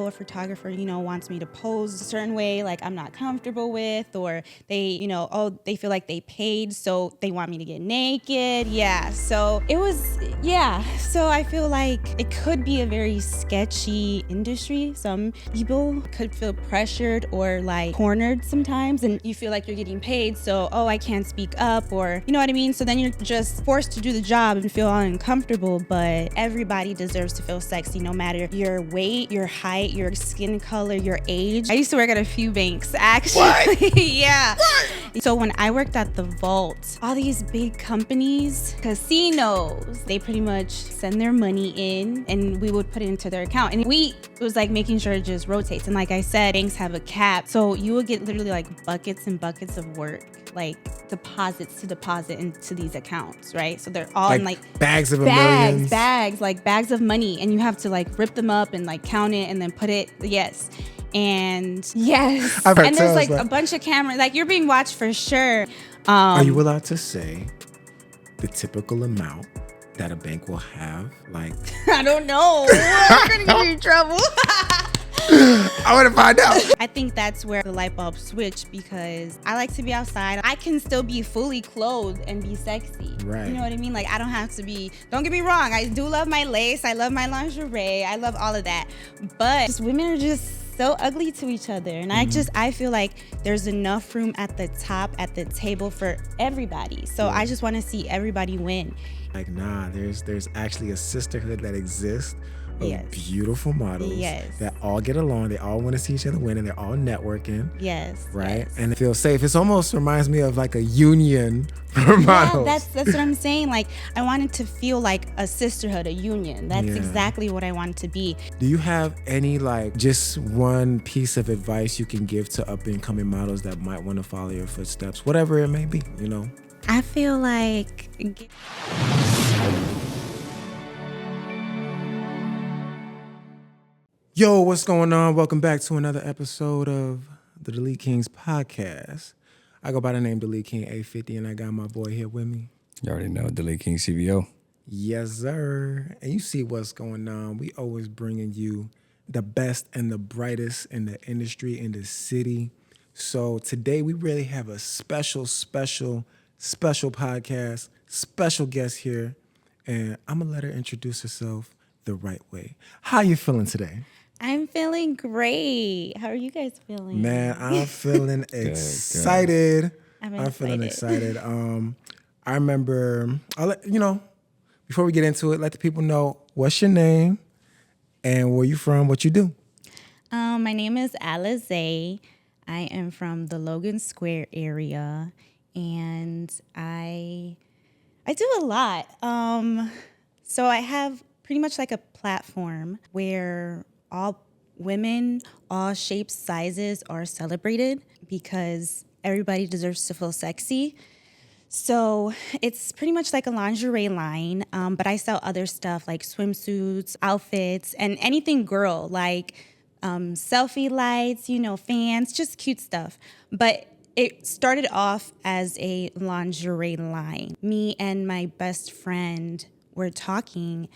a photographer, wants me to pose a certain way, like I'm not comfortable with, or they, they feel like they paid, so they want me to get naked. Yeah. So it was, So I feel like it could be a very sketchy industry. Some people could feel pressured or like cornered sometimes, and you feel like you're getting paid, so, I can't speak up, or, you know what I mean? So then you're just forced to do the job and feel uncomfortable, but everybody deserves to feel sexy, no matter your weight, your height, your skin color, your age. I used to work at a few banks, actually. What? Yeah. What? So when I worked at the vault, all these big companies, casinos, they pretty much send their money in and we would put it into their account. And it was like making sure it just rotates. And like I said, banks have a cap. So you would get literally like buckets and buckets of work, like deposits to deposit into these accounts, right? So they're all in like bags of millions. Bags of money. And you have to like rip them up and like count it and then put it, yes. And yes. And there's like a bunch of cameras, like you're being watched for sure. Are you allowed to say the typical amount that a bank will have? Like, I don't know. I'm gonna get in trouble. I want to find out. I think that's where the light bulb switched, because I like to be outside. I can still be fully clothed and be sexy. Right. You know what I mean? Like, I don't have to be, don't get me wrong, I do love my lace, I love my lingerie, I love all of that. But just women are just so ugly to each other. And I feel like there's enough room at the top, at the table for everybody. So I just want to see everybody win. Like, nah, there's actually a sisterhood that exists of beautiful models that all get along. They all want to see each other win, and they're all networking. Yes. Right? Yes. And it feels safe. It almost reminds me of like a union for models. That's what I'm saying. Like, I wanted to feel like a sisterhood, a union. That's exactly what I wanted to be. Do you have any, like, just one piece of advice you can give to up and coming models that might want to follow your footsteps, whatever it may be, I feel like... Yo, what's going on? Welcome back to another episode of the Deletekings Podcast. I go by the name Deleteking 850, and I got my boy here with me. You already know, Deleteking CBO. Yes, sir. And you see what's going on. We always bringing you the best and the brightest in the industry, in the city. So today we really have a special podcast, special guest here. And I'm going to let her introduce herself the right way. How you feeling today? I'm feeling great. How are you guys feeling? Man, I'm feeling excited. I'm feeling excited. I remember, before we get into it, let the people know what's your name and where you from, what you do. My name is Alize. I am from the Logan Square area, and I do a lot. So I have pretty much like a platform where all women, all shapes, sizes are celebrated, because everybody deserves to feel sexy. So it's pretty much like a lingerie line, but I sell other stuff like swimsuits, outfits, and anything girl, like selfie lights, fans, just cute stuff. But it started off as a lingerie line. Me and my best friend were talking,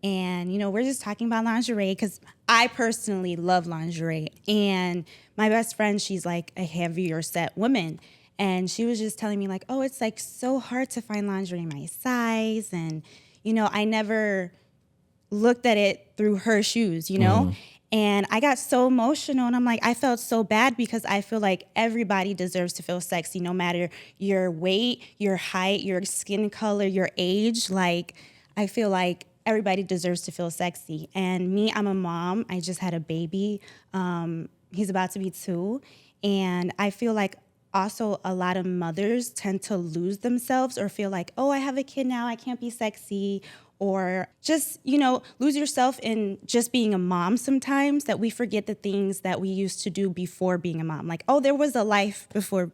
and, we're just talking about lingerie because I personally love lingerie. And my best friend, she's like a heavier set woman. And she was just telling me like, oh, it's like so hard to find lingerie my size. And, I never looked at it through her shoes, And I got so emotional, and I'm like, I felt so bad, because I feel like everybody deserves to feel sexy, no matter your weight, your height, your skin color, your age. Like, I feel like everybody deserves to feel sexy. And me, I'm a mom. I just had a baby. He's about to be 2. And I feel like also a lot of mothers tend to lose themselves or feel like, oh, I have a kid now, I can't be sexy. Or just, lose yourself in just being a mom sometimes, that we forget the things that we used to do before being a mom. Like, oh, there was a life before,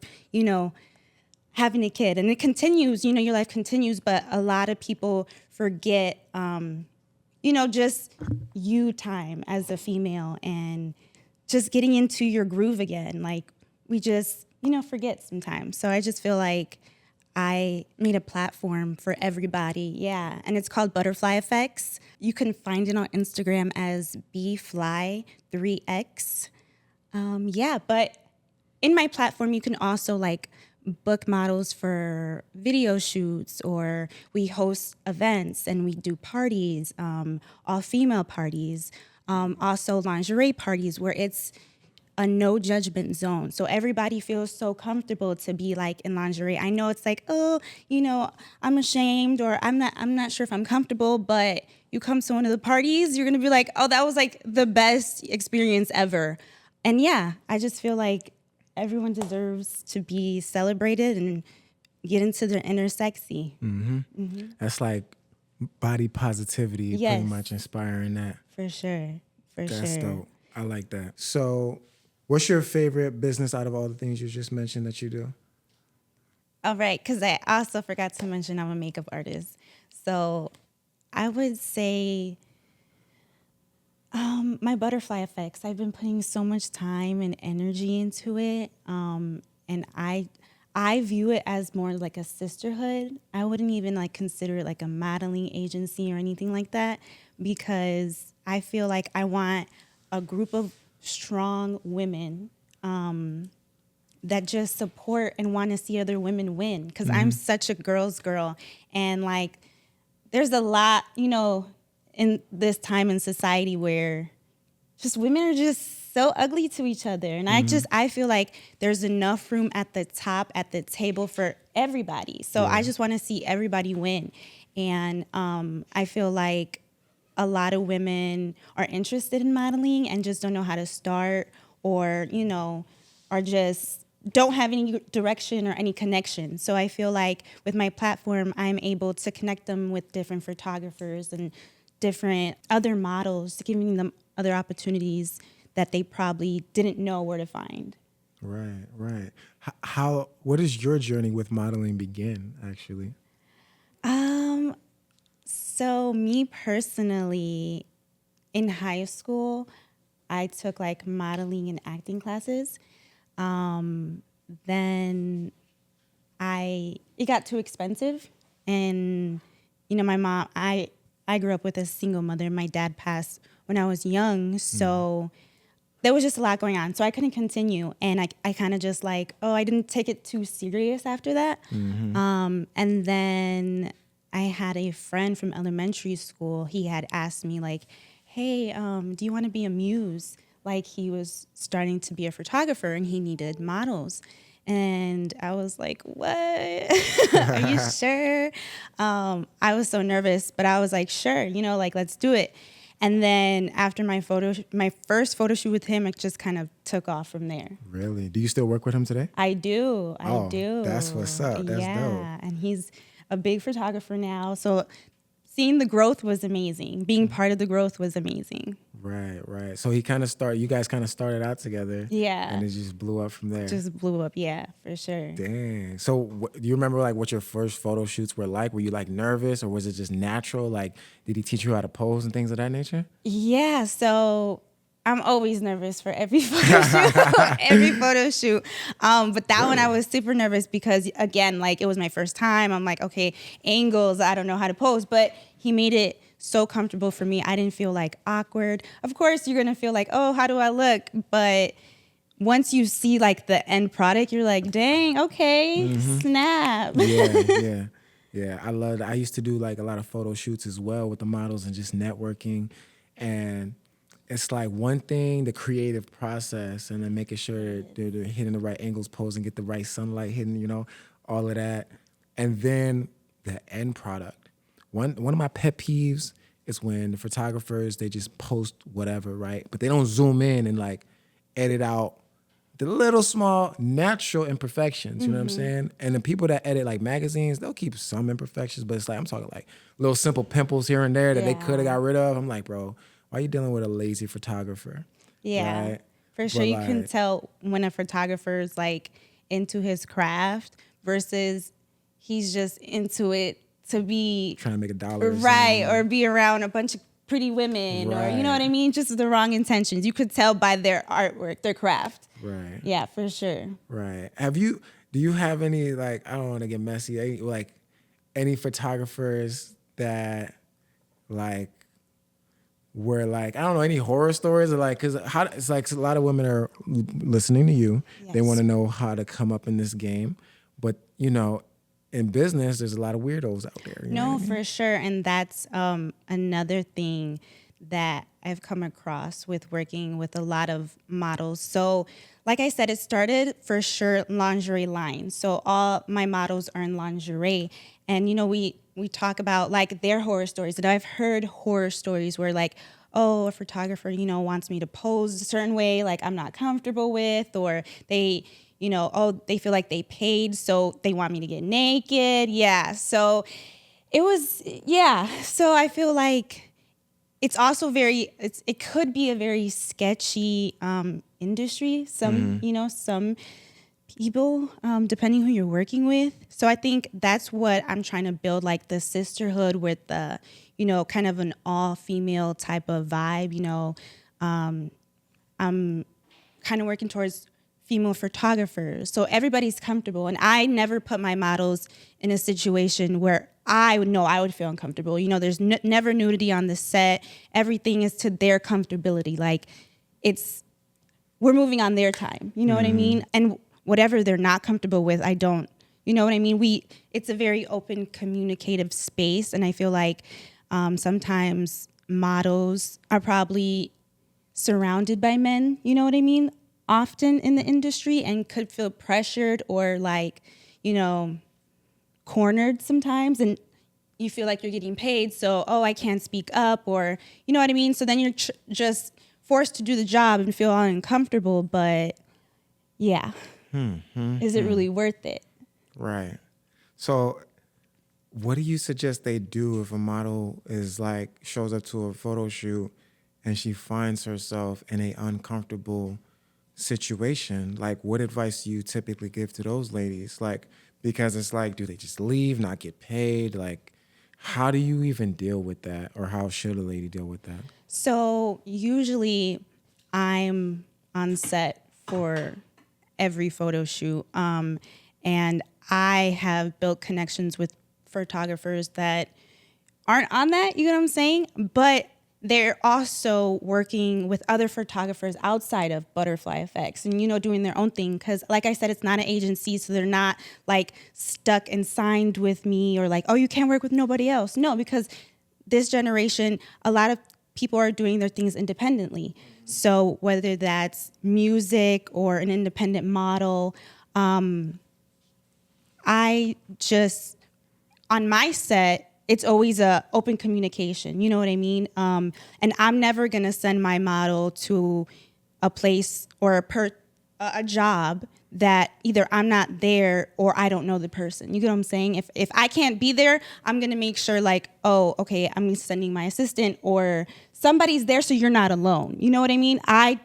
having a kid. And it continues, your life continues. But a lot of people forget, just you time as a female and just getting into your groove again. Like, we just, forget sometimes. So I just feel like I made a platform for everybody. Yeah. And it's called BFly3x. You can find it on Instagram as BFly3x. But in my platform, you can also like book models for video shoots, or we host events and we do parties, all female parties, also lingerie parties where it's a no judgment zone. So everybody feels so comfortable to be like in lingerie. I know it's like, oh, I'm ashamed, or I'm not sure if I'm comfortable, but you come to one of the parties, you're going to be like, oh, that was like the best experience ever. And yeah, I just feel like everyone deserves to be celebrated and get into their inner sexy. That's like body positivity, pretty much inspiring that. For sure. That's dope. I like that. So what's your favorite business out of all the things you just mentioned that you do? All right, because I also forgot to mention I'm a makeup artist. So I would say my BFly3x. I've been putting so much time and energy into it, and I view it as more like a sisterhood. I wouldn't even like consider it like a modeling agency or anything like that, because I feel like I want a group of strong women that just support and want to see other women win. Because I'm such a girl's girl, and like there's a lot, in this time in society where just women are just so ugly to each other. And I feel like there's enough room at the top, at the table for everybody. So I just want to see everybody win. And I feel like a lot of women are interested in modeling and just don't know how to start, or, are just don't have any direction or any connection. So I feel like with my platform, I'm able to connect them with different photographers and different other models, giving them other opportunities that they probably didn't know where to find. Right. What does your journey with modeling begin, actually? So me personally, in high school, I took like modeling and acting classes. Then it got too expensive, and my mom, I grew up with a single mother. My dad passed when I was young, so there was just a lot going on. So I couldn't continue, and I kind of just like, I didn't take it too serious after that. And then I had a friend from elementary school. He had asked me like, hey, do you want to be a muse? Like, he was starting to be a photographer and he needed models. And I was like, what? Are you sure? I was so nervous, but I was like, sure, like, let's do it. And then after my first photo shoot with him, it just kind of took off from there. Really? Do you still work with him today? I do. I do. That's what's up. That's dope. Yeah, and he's a big photographer now. So seeing the growth was amazing. Being part of the growth was amazing. Right. So you guys kind of started out together. Yeah. And it just blew up from there. Just blew up, yeah, for sure. Dang. So do you remember like what your first photo shoots were like? Were you like nervous, or was it just natural? Like, did he teach you how to pose and things of that nature? Yeah, so I'm always nervous for every photo shoot. But that one I was super nervous because, again, like, it was my first time. I'm like, okay, angles, I don't know how to pose. But he made it so comfortable for me. I didn't feel like awkward. Of course, you're going to feel like, oh, how do I look? But once you see like the end product, you're like, dang, okay, snap. Yeah. I loved it. I used to do like a lot of photo shoots as well with the models and just networking. And it's like one thing, the creative process, and then making sure they're hitting the right angles, posing, get the right sunlight hitting, all of that. And then the end product. One of my pet peeves is when the photographers, they just post whatever, right? But they don't zoom in and like edit out the little small natural imperfections, you know what I'm saying? And the people that edit like magazines, they'll keep some imperfections, but it's like, I'm talking like little simple pimples here and there that they could have got rid of. I'm like, bro, why are you dealing with a lazy photographer? Yeah, right? for sure. You can tell when a photographer's like into his craft versus he's just into it to be trying to make $1, right? Or be around a bunch of pretty women, or you know what I mean? Just the wrong intentions. You could tell by their artwork, their craft. Right. Yeah, for sure. Right. Do you have any, like, I don't want to get messy, like any photographers that like were like, I don't know, any horror stories or like, cause it's like a lot of women are listening to you. Yes. They want to know how to come up in this game. But, you know, in business, there's a lot of weirdos out there. You know what I mean? For sure. And that's another thing that I've come across with working with a lot of models. So like I said, it started for sure lingerie line. So all my models are in lingerie. And, you know, we talk about like their horror stories. And I've heard horror stories where like, oh, a photographer, you know, wants me to pose a certain way, like I'm not comfortable with, or they, you know, oh, they feel like they paid, so they want me to get naked. Yeah. So it was, yeah. So I feel like it's also it could be a very sketchy industry. Some, you know, some people, depending who you're working with. So I think that's what I'm trying to build, like the sisterhood with the, you know, kind of an all-female type of vibe. You know, I'm kind of working towards female photographers, so everybody's comfortable. And I never put my models in a situation where I would know I would feel uncomfortable. You know, there's never nudity on the set. Everything is to their comfortability. Like we're moving on their time. You know what I mean? And whatever they're not comfortable with, I don't. You know what I mean? It's a very open, communicative space, and I feel like sometimes models are probably surrounded by men. You know what I mean? Often in the industry, and could feel pressured or like, you know, cornered sometimes, and you feel like you're getting paid, so I can't speak up, or you know what I mean. So then you're just forced to do the job and feel uncomfortable. But yeah, is it really worth it? Right. So what do you suggest they do if a model is like shows up to a photo shoot and she finds herself in an uncomfortable situation? Like, what advice do you typically give to those ladies? Like, because it's like, do they just leave, not get paid? Like, how do you even deal with that, or how should a lady deal with that? So usually I'm on set for every photo shoot, and I have built connections with photographers that aren't on that, you know what I'm saying? But they're also working with other photographers outside of BFly3x and, you know, doing their own thing. Because like I said, it's not an agency, so they're not like stuck and signed with me, or like, oh, you can't work with nobody else. No, because this generation, a lot of people are doing their things independently. So whether that's music or an independent model, I just, on my set, it's always a open communication. You know what I mean? And I'm never going to send my model to a place or a job that either I'm not there or I don't know the person. You get what I'm saying? If I can't be there, I'm going to make sure like, oh, okay, I'm sending my assistant or somebody's there so you're not alone. You know what I mean? I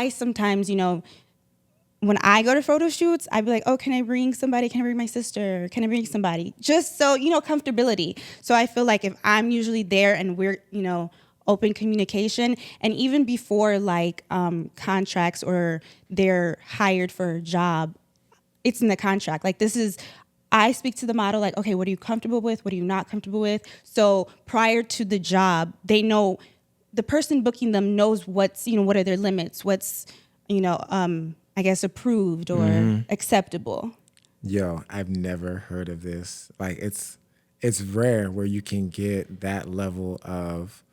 sometimes, you know, when I go to photo shoots, I'd be like, oh, can I bring somebody? Can I bring my sister? Can I bring somebody? Just so, you know, comfortability. So I feel like if I'm usually there and we're, you know, open communication, and even before like contracts or they're hired for a job, it's in the contract. Like I speak to the model like, okay, what are you comfortable with? What are you not comfortable with? So prior to the job, they know, the person booking them knows what's, you know, what are their limits? What's, you know, I guess approved or acceptable. Yo, I've never heard of this. Like it's rare where you can get that level of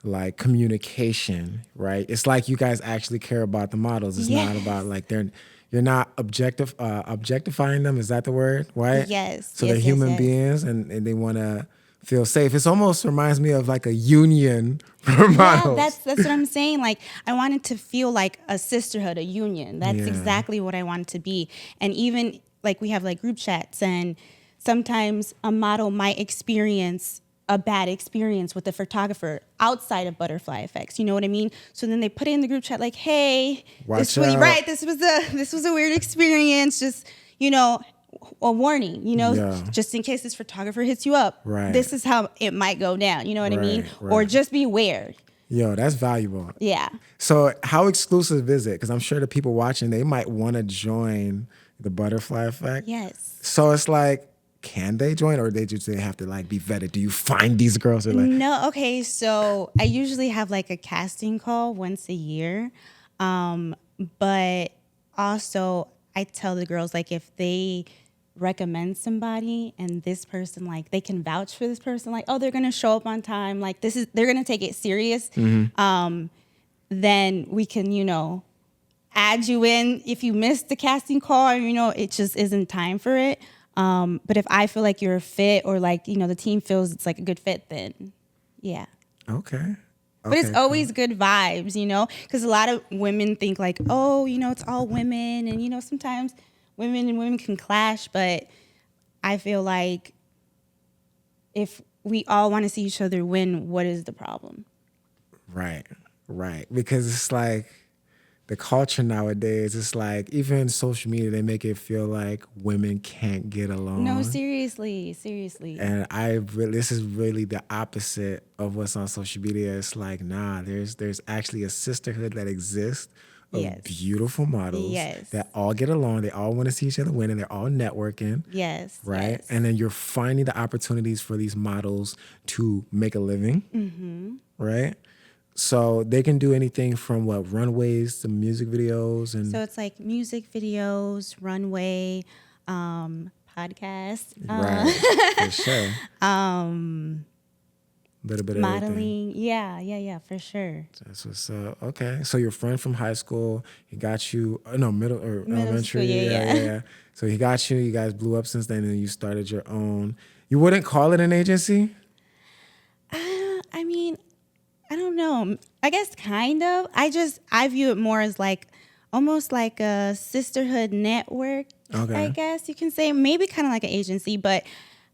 like communication, right? It's like you guys actually care about the models. It's not about like you're not objectifying them. Is that the word? Right? Yes. So they're human beings and they want to feel safe. It almost reminds me of like a union for models. Yeah, that's what I'm saying. Like I wanted to feel like a sisterhood, a union. That's exactly what I wanted to be. And even like we have like group chats, and sometimes a model might experience a bad experience with a photographer outside of BFly3x. You know what I mean? So then they put it in the group chat like, hey, this was a weird experience. Just, you know, a warning, you know, just in case this photographer hits you up. Right. This is how it might go down. You know what I mean? Right. Or just beware. Yo, that's valuable. Yeah. So how exclusive is it? Because I'm sure the people watching, they might want to join The butterfly effect? Yes. So it's like, can they join, or they have to like be vetted? Do you find these girls? Or like, no, okay. So I usually have like a casting call once a year. But also I tell the girls, like, if they recommend somebody and this person, like, they can vouch for this person, like, oh, they're going to show up on time, like, they're going to take it serious. Then we can, add you in if you missed the casting call, or, it just isn't time for it. But if I feel like you're a fit, or like, the team feels it's like a good fit, then yeah. Okay. But it's always good vibes, because a lot of women think like, oh, it's all women. And, sometimes women and women can clash. But I feel like if we all want to see each other win, what is the problem? Right. Because it's like the culture nowadays, it's like even social media, they make it feel like women can't get along. No, seriously. And this is really the opposite of what's on social media. It's like, nah, there's actually a sisterhood that exists of beautiful models that all get along. They all want to see each other win, and they're all networking. Yes. Right. Yes. And then you're finding the opportunities for these models to make a living. Right. So they can do anything from runways to music videos, and so it's like music videos, runway, podcast, right, for sure. Little bit of modeling, everything. yeah, for sure. That's what's up. Okay, so your friend from high school, he got you. Middle or elementary. School, yeah. So he got you. You guys blew up since then, and you started your own. You wouldn't call it an agency? I mean, I don't know. I guess kind of. I view it more as like almost like a sisterhood network. Okay. I guess you can say, maybe kind of like an agency. But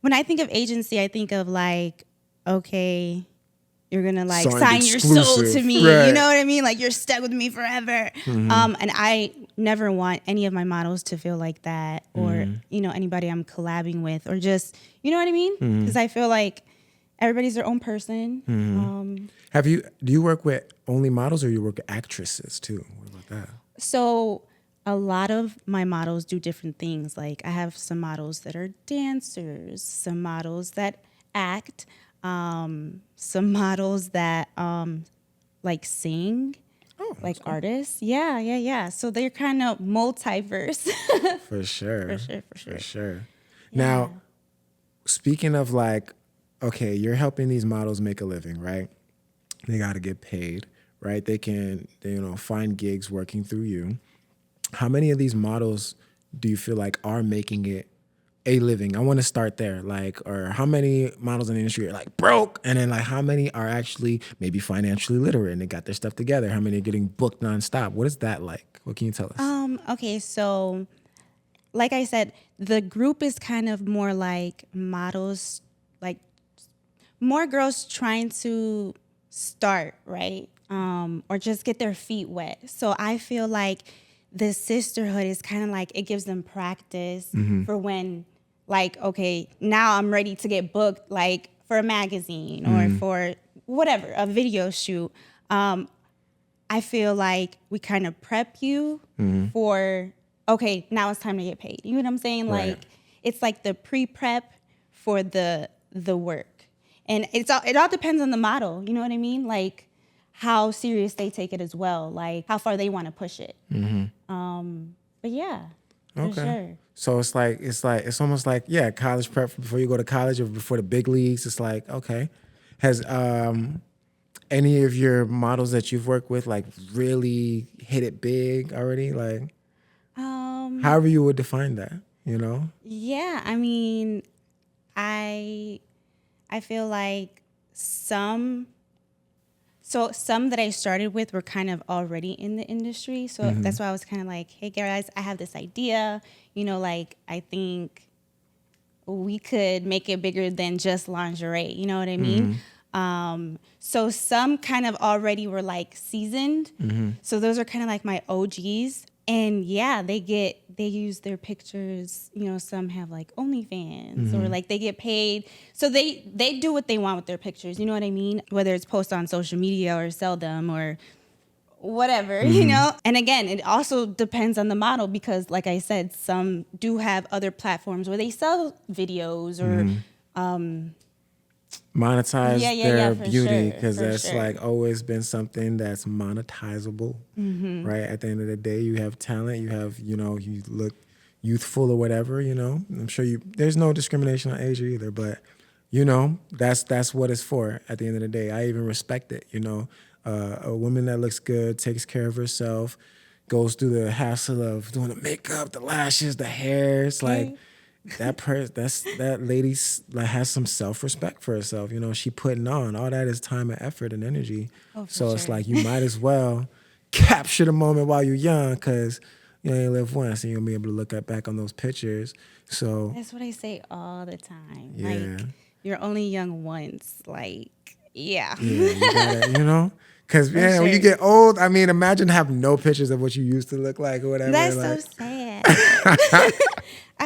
when I think of agency, I think of like, okay, you're gonna like sign your soul to me. Right. You know what I mean? Like, you're stuck with me forever. And I never want any of my models to feel like that, or anybody I'm collabing with, or just, you know what I mean? Because I feel like everybody's their own person. Do you work with only models, or you work with actresses too? What about that? So a lot of my models do different things. Like, I have some models that are dancers, some models that act, some models that like sing, like cool. Artists. Yeah. So they're kind of multiverse. For sure. For sure. Yeah. Now, speaking of like, okay, you're helping these models make a living, right? They got to get paid, right? They find gigs working through you. How many of these models do you feel like are making it a living? I want to start there. Like, or how many models in the industry are like broke? And then like, how many are actually maybe financially literate and they got their stuff together? How many are getting booked nonstop? What is that like? What can you tell us? Okay, so like I said, the group is kind of more like models, like more girls trying to start, right? Or just get their feet wet. So I feel like the sisterhood is kind of like, it gives them practice for when, like, okay, now I'm ready to get booked, like for a magazine or for whatever, a video shoot. I feel like we kind of prep you for, okay, now it's time to get paid. You know what I'm saying? Right. Like, it's like the pre-prep for the work. And it all depends on the model. You know what I mean? Like, how serious they take it as well. Like, how far they want to push it. But yeah, for sure. So it's almost like, yeah, college prep before you go to college or before the big leagues. It's like, okay. Has any of your models that you've worked with like really hit it big already? Like, however you would define that, Yeah, I mean, I feel like some that I started with were kind of already in the industry. So that's why I was kind of like, hey guys, I have this idea, like, I think we could make it bigger than just lingerie. You know what I mean? So some kind of already were like seasoned. So those are kind of like my OGs. And yeah, they use their pictures, some have like OnlyFans or like they get paid. So they do what they want with their pictures. You know what I mean? Whether it's post on social media or sell them or whatever, you know? And again, it also depends on the model because, like I said, some do have other platforms where they sell videos or monetize their beauty, because that's sure. like always been something that's monetizable, right? At the end of the day, you have talent, you have, you know, you look youthful or whatever, you know. I'm sure there's no discrimination on age either, but you know, that's what it's for at the end of the day. I even respect it, you know. A woman that looks good, takes care of herself, goes through the hassle of doing the makeup, the lashes, the hair. It's like that lady like has some self-respect for herself. You know, she putting on all that is time and effort and energy. So it's like you might as well capture the moment while you're young, because you ain't live once and you'll be able to look back on those pictures. So that's what I say all the time. Yeah. Like, you're only young once. Like, yeah, you gotta, you know. Because, man, when you get old, I mean, imagine having no pictures of what you used to look like or whatever. That's like. so sad. I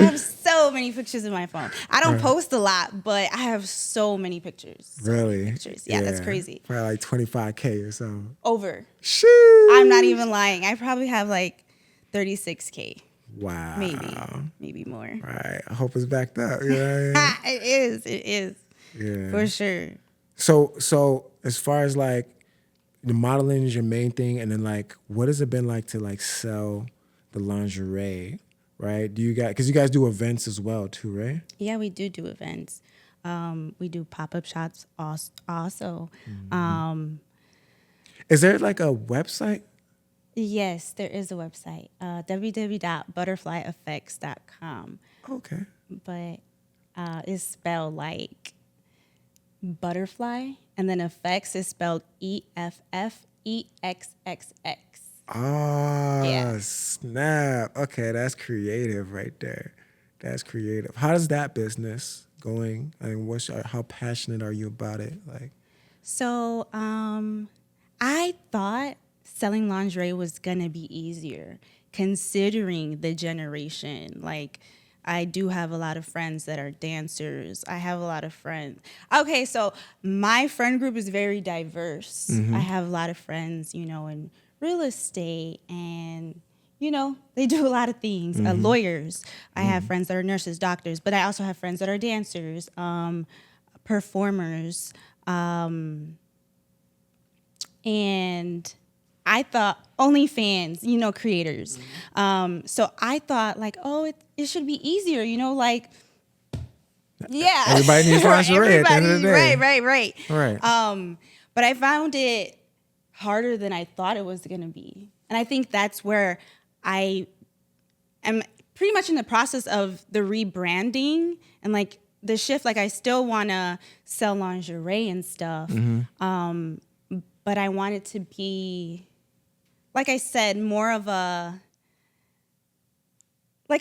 have so many pictures in my phone. I don't post a lot, but I have so many pictures. Really? Pictures. Yeah, that's crazy. Probably like 25K or something. Over. Sheesh. I'm not even lying. I probably have like 36K. Wow. Maybe more. Right. I hope it's backed up. You know what I mean? It is. Yeah. For sure. So as far as like, the modeling is your main thing, and then like, what has it been like to like sell the lingerie, right? Because you guys do events as well too, right? Yeah, we do events. We do pop-up shops also. Is there like a website? Yes, there is a website, www.butterflyeffects.com. Okay. But it's spelled like butterfly, and then effects is spelled EFFEXXX. Ah, snap. Okay, that's creative right there. That's creative. How does that business going? I mean, how passionate are you about it? Like, so I thought selling lingerie was gonna be easier, considering the generation. Like, I do have a lot of friends that are dancers. I have a lot of friends. Okay, so my friend group is very diverse. I have a lot of friends, you know, in real estate, and, you know, they do a lot of things. Lawyers. I have friends that are nurses, doctors, but I also have friends that are dancers, performers, and I thought OnlyFans, you know, creators. So I thought like, oh, it should be easier, you know, like, yeah. everybody needs lingerie at the end of the day. Right. Right. But I found it harder than I thought it was going to be. And I think that's where I am pretty much in the process of the rebranding and like the shift. Like, I still want to sell lingerie and stuff. But I want it to be, like I said, more of a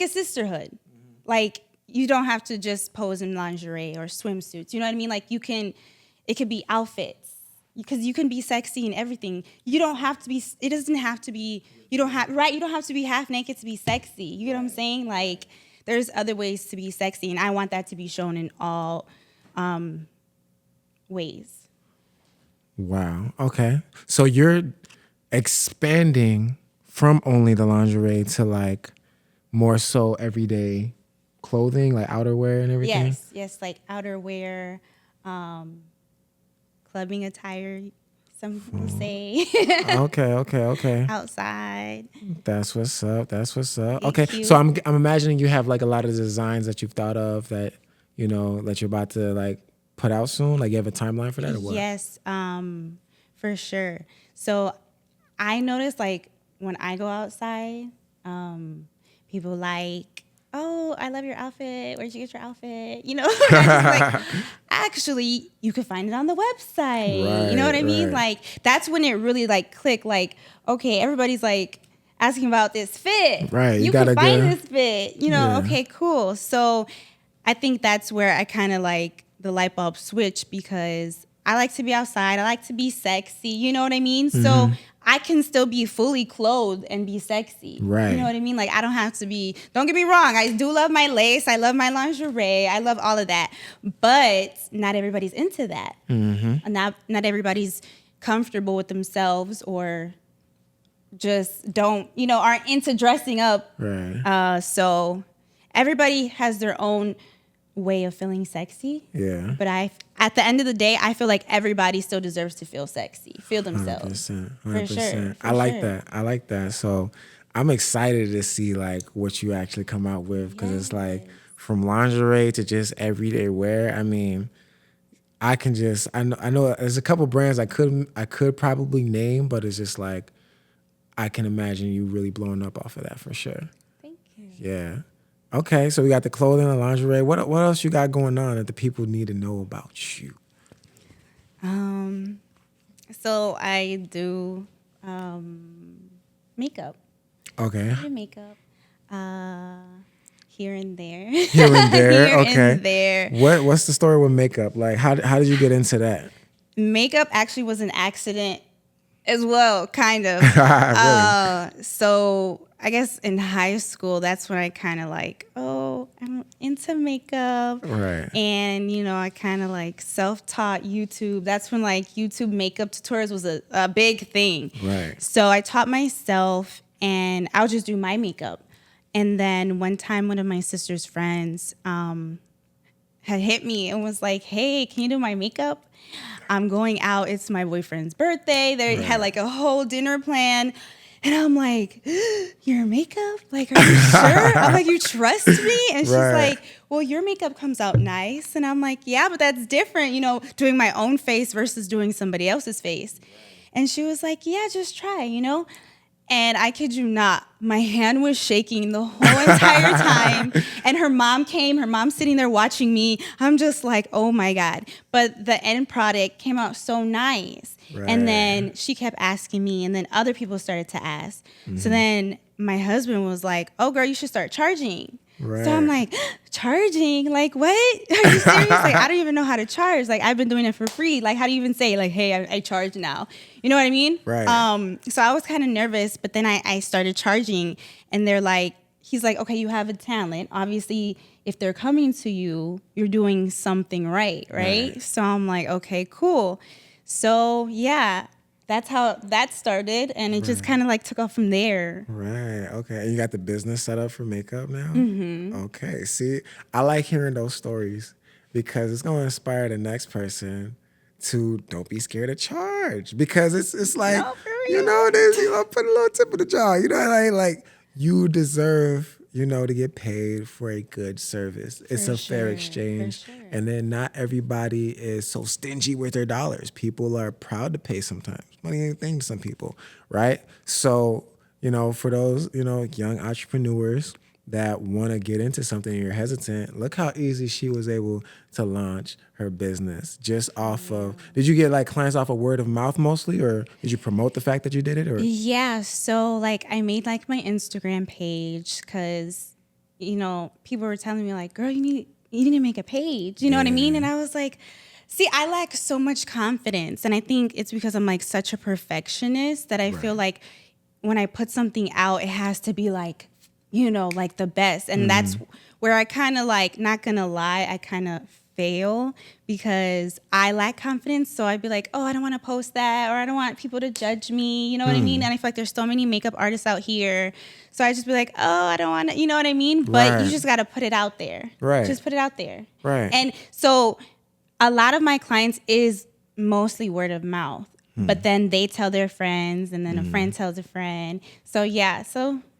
sisterhood. Like, you don't have to just pose in lingerie or swimsuits. You know what I mean? Like, it could be outfits, because you can be sexy and everything. You don't have to be, it doesn't have to be, you don't have to be half naked to be sexy. You get what I'm saying? Like, there's other ways to be sexy, and I want that to be shown in all ways. Wow. Okay. So you're expanding from only the lingerie to like more so everyday clothing, like outerwear and everything? Yes, like outerwear, clubbing attire, some will say. Okay. Outside. That's what's up. Thank Okay. you. So I'm imagining you have like a lot of designs that you've thought of that, you know, that you're about to like put out soon? Like, you have a timeline for that or what? Yes, for sure. So I notice, like, when I go outside, people like, oh, I love your outfit. Where'd you get your outfit? You know, like, actually, you can find it on the website. Right, you know what I mean? right. Like, that's when it really like clicked. Like, okay, everybody's like asking about this fit. Right, you You gotta can find go- this fit. You know, Yeah. okay, cool. So I think that's where I kind of like the light bulb switch, because I like to be outside. I like to be sexy. You know what I mean? So I can still be fully clothed and be sexy. Right. You know what I mean? Like, I don't have to be, don't get me wrong. I do love my lace. I love my lingerie. I love all of that. But not everybody's into that. Not everybody's comfortable with themselves or just don't, aren't into dressing up. Right. So everybody has their own way of feeling sexy. Yeah. But at the end of the day, I feel like everybody still deserves to feel sexy, feel themselves. 100%. For sure. I like that. So I'm excited to see like what you actually come out with, because it's like from lingerie to just everyday wear. I mean, I know there's a couple brands I could probably name, but it's just like I can imagine you really blowing up off of that for sure. Thank you. Yeah. Okay, so we got the clothing and lingerie. What else you got going on that the people need to know about you? So I do makeup. Okay. I do makeup. Here and there. Here and there. Here Okay. and there. What's the story with makeup? Like, how did you get into that? Makeup actually was an accident as well, kind of. Really? So I guess in high school, that's when I kind of like, I'm into makeup. Right. And, I kind of like self-taught YouTube. That's when like YouTube makeup tutorials was a big thing. Right. So I taught myself, and I would just do my makeup. And then one time, one of my sister's friends had hit me and was like, hey, can you do my makeup? I'm going out. It's my boyfriend's birthday. They had like a whole dinner plan. And I'm like, your makeup? Like, are you sure? I'm like, you trust me? And she's like, well, your makeup comes out nice. And I'm like, yeah, but that's different, doing my own face versus doing somebody else's face. And she was like, yeah, just try, And I kid you not, my hand was shaking the whole entire time. And her mom's sitting there watching me. I'm just like, oh my God. But the end product came out so nice. Right. And then she kept asking me, and then other people started to ask. Mm-hmm. So then my husband was like, oh girl, you should start charging. Right. So I'm like, charging? Like, what? Are you serious? Like, I don't even know how to charge. Like, I've been doing it for free. Like, how do you even say, like, hey, I charge now? You know what I mean? Right. So I was kind of nervous, but then I started charging, and he's like, okay, you have a talent. Obviously, if they're coming to you, you're doing something right? So I'm like, okay, cool. So, yeah. That's how that started, and it just kind of like took off from there. Right. Okay. And you got the business set up for makeup now? Mm-hmm. Okay. See, I like hearing those stories because it's going to inspire the next person to don't be scared to charge, because it's like, put a little tip of the jar. Like you deserve, to get paid for a good service. It's a fair exchange. Sure. And then not everybody is so stingy with their dollars. People are proud to pay sometimes. Money ain't a thing to some people, right? So, for those, young entrepreneurs that want to get into something and you're hesitant, look how easy she was able to launch her business just off of, did you get like clients off of word of mouth mostly, or did you promote the fact that you did it? Or yeah, so like I made like my Instagram page because, people were telling me like, girl, you need to make a page, you know what I mean? And I was like, see, I lack so much confidence, and I think it's because I'm like such a perfectionist that I feel like when I put something out, it has to be like, like the best. And that's where I kind of like, not gonna lie, I kind of fail because I lack confidence. So I'd be like, oh, I don't want to post that, or I don't want people to judge me. You know what I mean? And I feel like there's so many makeup artists out here. So I just be like, oh, I don't want to, you know what I mean? But you just got to put it out there. Right. Just put it out there. Right. And so a lot of my clients is mostly word of mouth, but then they tell their friends, and then a friend tells a friend. So yeah,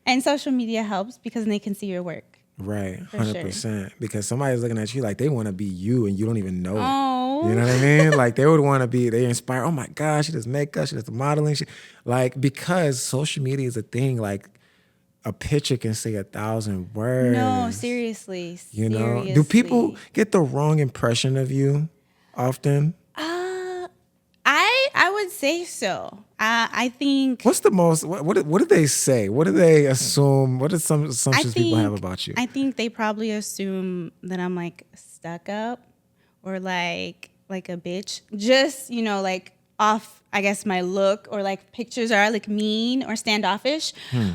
and social media helps because then they can see your work. Right, 100%. Sure. Because somebody's looking at you like they want to be you and you don't even know it. You know what I mean? Like they would want to be, they inspire, oh my gosh, she does makeup, she does the modeling. Because social media is a thing, like a picture can say 1,000 words. No, seriously. Do people get the wrong impression of you often? I would say so. I think. What's the most? What do they say? What do they assume? What are some assumptions people have about you? I think they probably assume that I'm like stuck up or like a bitch. Just like off, I guess, my look, or like pictures are like mean or standoffish.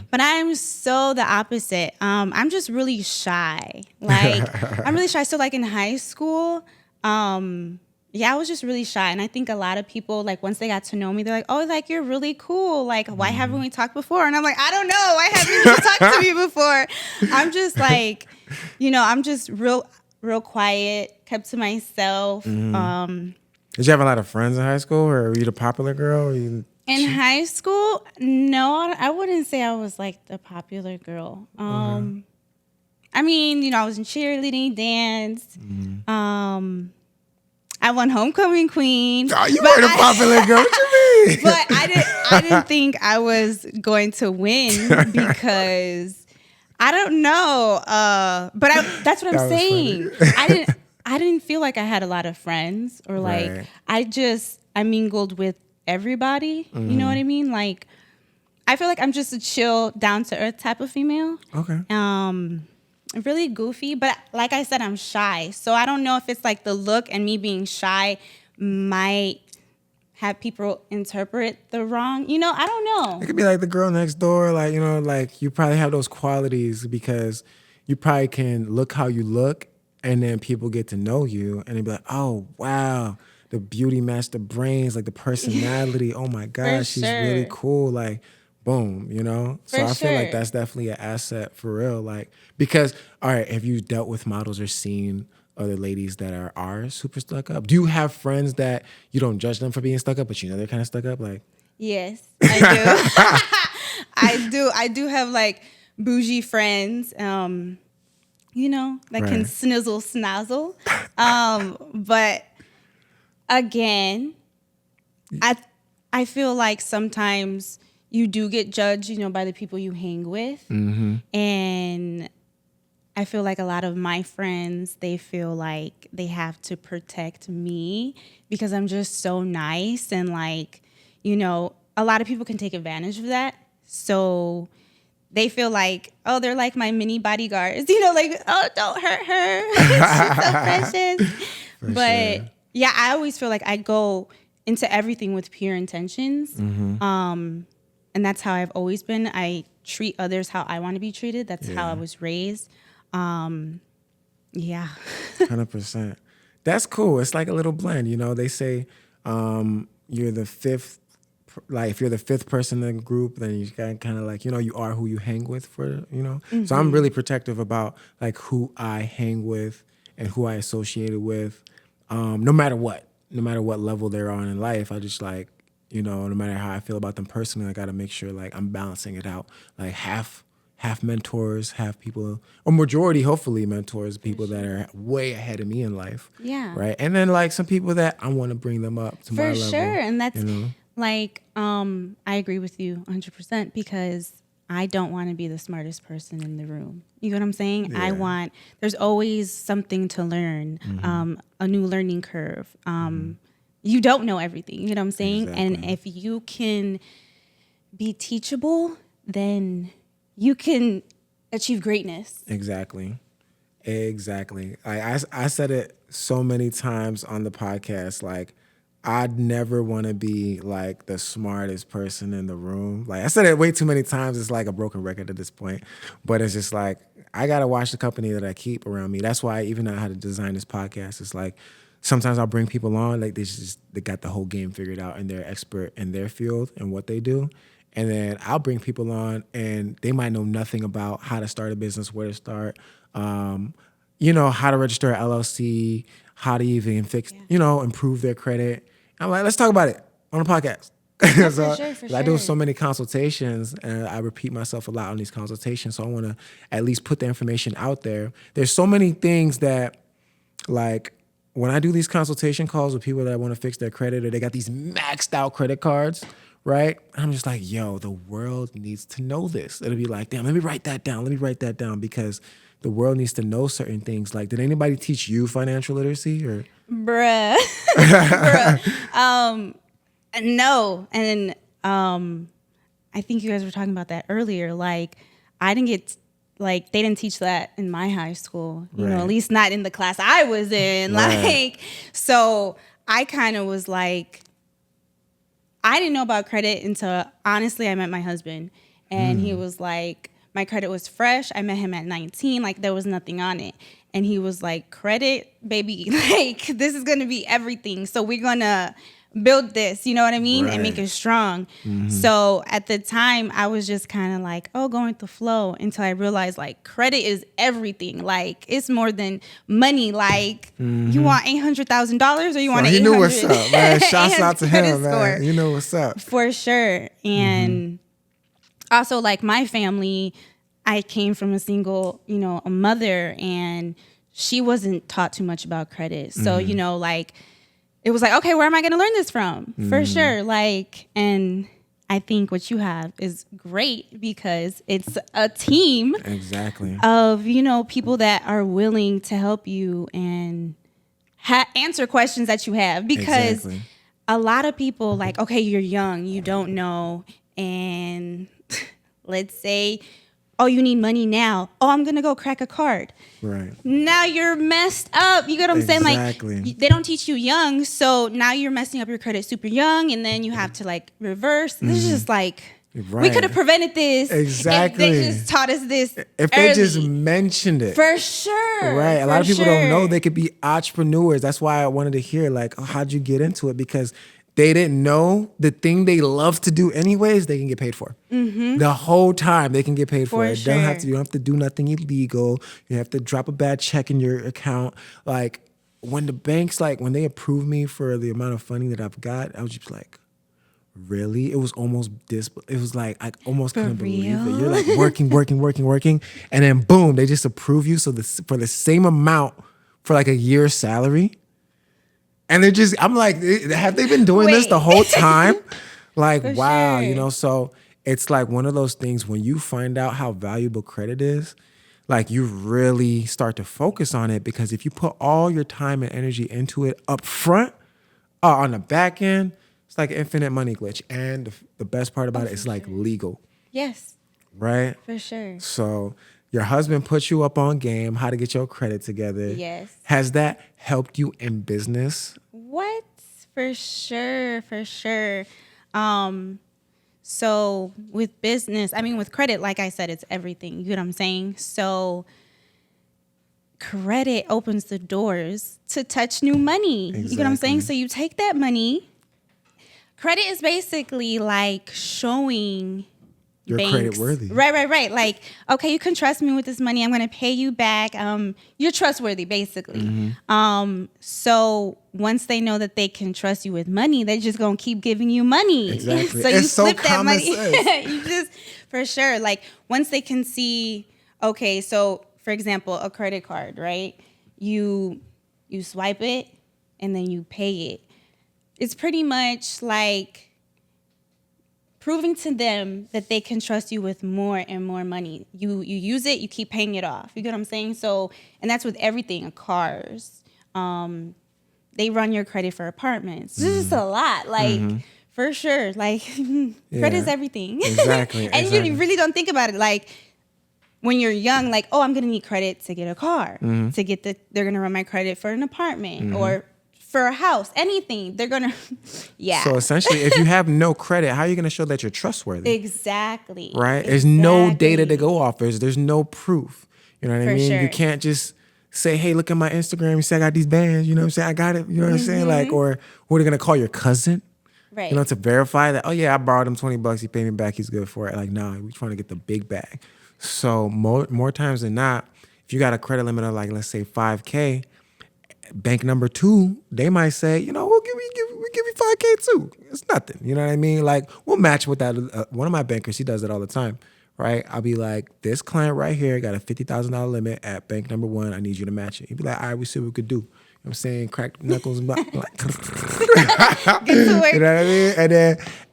But I'm so the opposite. I'm just really shy. Like I'm really shy. So like in high school, I was just really shy. And I think a lot of people, like, once they got to know me, they're like, oh, like, you're really cool. Like, why haven't we talked before? And I'm like, I don't know. Why haven't you talked to me before? I'm just like, I'm just real quiet, kept to myself. Did you have a lot of friends in high school, or were you the popular girl? In high school, no, I wouldn't say I was like the popular girl. I mean, I was in cheerleading, dance. I won homecoming queen. Oh, you were the popular girl. What you mean? But I didn't think I was going to win because I don't know. But that's what I'm saying. I didn't feel like I had a lot of friends, or like I mingled with everybody. You know what I mean? Like, I feel like I'm just a chill, down to earth type of female. Okay. Really goofy, but like I said, I'm shy. So I don't know if it's like the look and me being shy might have people interpret the wrong. I don't know. It could be like the girl next door. Like, like you probably have those qualities because you probably can look how you look, and then people get to know you and they be like, oh, wow, the beauty matched the brains, like the personality. Oh my gosh, she's really cool. Like, boom, So I feel like that's definitely an asset for real. Like, because, all right, have you dealt with models or seen other ladies that are super stuck up? Do you have friends that you don't judge them for being stuck up, but they're kind of stuck up? Like, yes, I do. I do have like bougie friends, that can snizzle, snazzle. But again, I feel like sometimes you do get judged, by the people you hang with. And I feel like a lot of my friends, they feel like they have to protect me because I'm just so nice. And like, a lot of people can take advantage of that. So they feel like, oh, they're like my mini bodyguards, like, oh, don't hurt her. She's so precious. But yeah, I always feel like I go into everything with pure intentions. And that's how I've always been. I treat others how I want to be treated. That's how I was raised. Yeah. 100%. That's cool. It's like a little blend. They say you're the fifth, like if you're the fifth person in the group, then you got kind of like, you are who you hang with So I'm really protective about like who I hang with and who I associated with, no matter what level they're on in life. I just like, no matter how I feel about them personally, I got to make sure like I'm balancing it out. Like half mentors, half people, or majority, hopefully mentors, people that are way ahead of me in life. Yeah. Right. And then like some people that I want to bring them up to my level. For sure. And that's like, I agree with you 100% because I don't want to be the smartest person in the room. You know what I'm saying? Yeah. There's always something to learn, a new learning curve. You don't know everything, you know what I'm saying? Exactly. And if you can be teachable, then you can achieve greatness. Exactly. I said it so many times on the podcast, like, I'd never want to be like the smartest person in the room. Like I said it way too many times. It's like a broken record at this point, but it's just like, I got to watch the company that I keep around me. That's why I even know how to design this podcast. It's like, sometimes I'll bring people on, like they got the whole game figured out and they're expert in their field and what they do. And then I'll bring people on and they might know nothing about how to start a business, where to start, how to register an LLC, how to even fix, improve their credit. I'm like, let's talk about it on the podcast. For sure. I do so many consultations and I repeat myself a lot on these consultations. So I want to at least put the information out there. There's so many things that, like, when I do these consultation calls with people that want to fix their credit or they got these maxed out credit cards, right? I'm just like, yo, the world needs to know this. It'll be like, damn, let me write that down because the world needs to know certain things. Like, did anybody teach you financial literacy or? Bruh. No. And I think you guys were talking about that earlier. Like, I didn't get, like, they didn't teach that in my high school, you know, at least not in the class I was in. Right. Like, so I kind of was like, I didn't know about credit until, honestly, I met my husband. And he was like, My credit was fresh. I met him at 19. Like, there was nothing on it. And he was like, credit, baby, like, this is going to be everything. So we're going to build this, you know what I mean? Right. And make it strong. So at the time, I was just kind of like, oh, going with the flow, until I realized, like, credit is everything. Like, it's more than money. Like, you want $800,000 or you want he 800? knew what's up, man. Shouts out to him, man. Score. You know what's up. For sure. And also, like, my family, I came from a single, you know, a mother, and she wasn't taught too much about credit. So, you know, like, it was like, okay, where am I going to learn this from? For sure. Like, and I think what you have is great, because it's a team of, you know, people that are willing to help you and answer questions that you have. Because a lot of people, like, okay, you're young, you don't know. And let's say, oh, you need money now. Oh, I'm going to go crack a card. Right. Now you're messed up. You get what I'm saying? Like, they don't teach you young. So now you're messing up your credit super young. And then you have to, like, reverse. This is just like, we could have prevented this. Exactly. If they just taught us this If they just mentioned it. For sure. Right. A lot of people don't know they could be entrepreneurs. That's why I wanted to hear, like, oh, how'd you get into it? Because they didn't know the thing they love to do anyways, they can get paid for. The whole time they can get paid for it. Sure. You don't have to do nothing illegal. You have to drop a bad check in your account. Like, when the banks, like, when they approve me for the amount of funding that I've got, I was just like, really? It was almost it was like, I almost couldn't believe it. You're like working. And then boom, they just approve you. So for the same amount for like a year's salary. And they're just, I'm like, have they been doing this the whole time? Like, wow, you know, so it's like one of those things when you find out how valuable credit is, like, you really start to focus on it, because if you put all your time and energy into it up front, on the back end, it's like an infinite money glitch. And the best part about it is like legal. Yes. Right? For sure. So your husband put you up on game, how to get your credit together. Yes. Has that helped you in business? What? For sure. So with business, I mean, with credit, like I said, it's everything. You get what I'm saying? So credit opens the doors to touch new money. You get what I'm saying? So you take that money. Credit is basically like showing you're banks. Credit worthy. Right. Like, okay, you can trust me with this money. I'm going to pay you back. You're trustworthy, basically. So once they know that they can trust you with money, they're just going to keep giving you money. Exactly. So it's you so flip that money. sense. You just, for sure. Like, once they can see, okay, so for example, a credit card, right? You swipe it and then you pay it. It's pretty much like proving to them that they can trust you with more and more money. You use it, you keep paying it off. You get what I'm saying? So, and that's with everything, cars. They run your credit for apartments. This is a lot, like, for sure. Like, credit is everything. Exactly. And you really don't think about it. like, when you're young, like, oh, I'm going to need credit to get a car, to get they're going to run my credit for an apartment or for a house, anything. They're going to, So essentially, if you have no credit, how are you going to show that you're trustworthy? Exactly. Right? There's no data to go off. There's no proof. You know what I mean? Sure. You can't just say, hey, look at my Instagram. You say I got these bands. You know what I'm saying? I got it. You know what I'm saying? Like, or who are they going to call your cousin? Right. You know, to verify that, oh yeah, I borrowed him $20. He paid me back. He's good for it. Like, nah, we're trying to get the big bag. So more times than not, if you got a credit limit of like, let's say $5K, bank number 2, they might say, you know, we'll give you $5K too. It's nothing. You know what I mean? Like, we'll match with that. One of my bankers, he does it all the time, right? I'll be like, this client right here got a $50,000 limit at bank number 1. I need you to match it. He'd be like, all right, we see what we could do. You know what I'm saying? Crack knuckles and like, Get to work. you know what I mean?